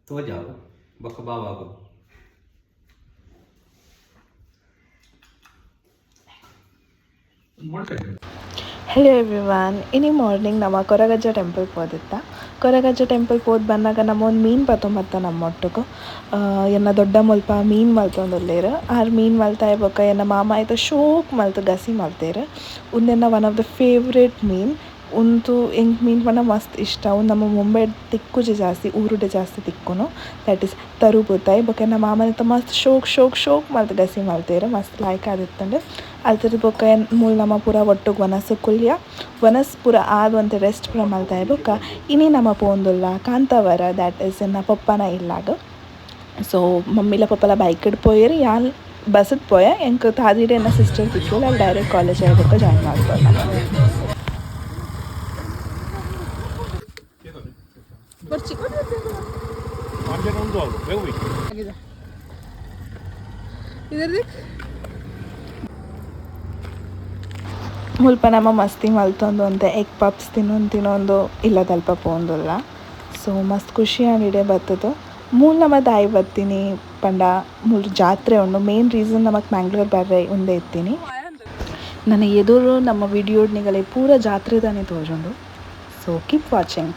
तो जाओ बकबावा को ಹೆಲೋ ಎವ್ರಿವಾನ್ ಇನಿ ಮಾರ್ನಿಂಗ್ ನಮ್ಮ ಕೊರಗಜ್ಜ ಟೆಂಪಲ್ ಹೋದಿತ್ತ ಕೊರಗಜ್ಜ ಟೆಂಪಲ್ ಹೋದ್ ಬಂದಾಗ ನಮ್ಮ ಒಂದು ಮೀನು ಬತ್ತೊಂಬತ್ತ ನಮ್ಮ ಒಟ್ಟಿಗೆ ಎನ್ನ ದೊಡ್ಡ ಮುಲ್ಪ ಮೀನು ಮಲ್ತೊಂದುಲ್ಲೇರು ಆರು ಮೀನು ಮಲ್ತಾ ಇರ್ಬೇಕು ಎನ್ನ ಮಾಮ ಆಯ್ತು ಶೋಕ್ ಮಲ್ತು ಗಸಿ ಮಲ್ತೇರು ಉಂದೆನ್ನ ಒನ್ ಆಫ್ ದ ಫೇವ್ರೇಟ್ ಮೀನ್ ಉಂದು ಎಂಕ್ ಮೀನು ಪಂಡ ಮಸ್ತ್ ಇಷ್ಟ ಉಂದು ನಮ್ಮ ಮುಂಬೈ ತಿಕ್ಕುಜಿ ಜಾಸ್ತಿ ಊರುಡೆ ಜಾಸ್ತಿ ತಿಕ್ಕುನು ದ್ಯಾಟ್ ಈಸ್ ತರು ಬುತ್ತಾಯಿ ಬೊಕ ನಮ್ಮ ಮಾಮನಿತ ಮಸ್ತ್ ಶೋಕ್ ಮಲ್ತು ಗಸಿ ಮಲ್ತೇರು ಮಸ್ತ್ ಲಾಯ್ಕ್ ಆದಿತ್ತಂಡು ಅಲ್ತದ ಬೊಕ ಮೂಲ ನಮ್ಮ ಪೂರ ಒಟ್ಟುಗ್ ವನಸ್ ಕುಲ್ಯ ವನಸ್ ಪೂರ ಆದ್ ಒಂತೆ ರೆಸ್ಟ್ ಪೂರ ಮಲ್ತಾಯಿ ಬೊಕ ಇನಿ ನಮ್ಮ ಪೋಂದುಲ್ಲ ಕಾಂತಾವರ ದ್ಯಾಟ್ ಈಸ್ ಎನ್ನ ಪಪ್ಪನ ಇಲ್ಲಾಗ ಸೊ ಮಮ್ಮಿಲ ಪಪ್ಪಲ ಬೈಕ್ ಪೋಯರು ಯಾನ್ ಬಸ್ಸದ್ ಪೋಯ ಎಂಕ್ ತಾದಿಡೆ ಎನ್ನ ಸಿಸ್ಟರ್ ತಿಕ್ಕುಲು ಅಲ್ಲಿ ಡೈರೆಕ್ಟ್ ಕಾಲೇಜ್ ಆಯ್ಬೊಕ ಜಾಯ್ನ್ ಮಾಡ್ತಾರೆ ಮುಲ್ಪ ನಮ್ಮ ಮಸ್ತಿ ಮಲ್ತೊಂದು ಅಂತೆ ಎಗ್ ಪಪ್ಸ್ ತಿನ್ನೊಂದು ಇಲ್ಲದಲ್ಪ ಪೋಂದುಲ್ಲ ಸೊ ಮಸ್ತ್ ಖುಷಿ ಆಂಡಿಡೆ ಬತ್ತದು ಮೂಲ ನಮ್ಮ ದಾಯಿ ಬತ್ತೀನಿ ಪಂಡ ಮೂಲ ಜಾತ್ರೆ ಉಂಡು ಮೇನ್ ರೀಸನ್ ನಮಕ್ ಮ್ಯಾಂಗ್ಳೂರ್ ಬರ್ರೆ ಉಂದೆ ಇತ್ತೀನಿ ನನ್ನ ಎದುರು ನಮ್ಮ ವಿಡಿಯೋಡ್ನಿಗಲೆ ಪೂರ ಜಾತ್ರೆದಾನೆ ತೋಜುಂಡು ಸೊ ಕೀಪ್ ವಾಚಿಂಗ್.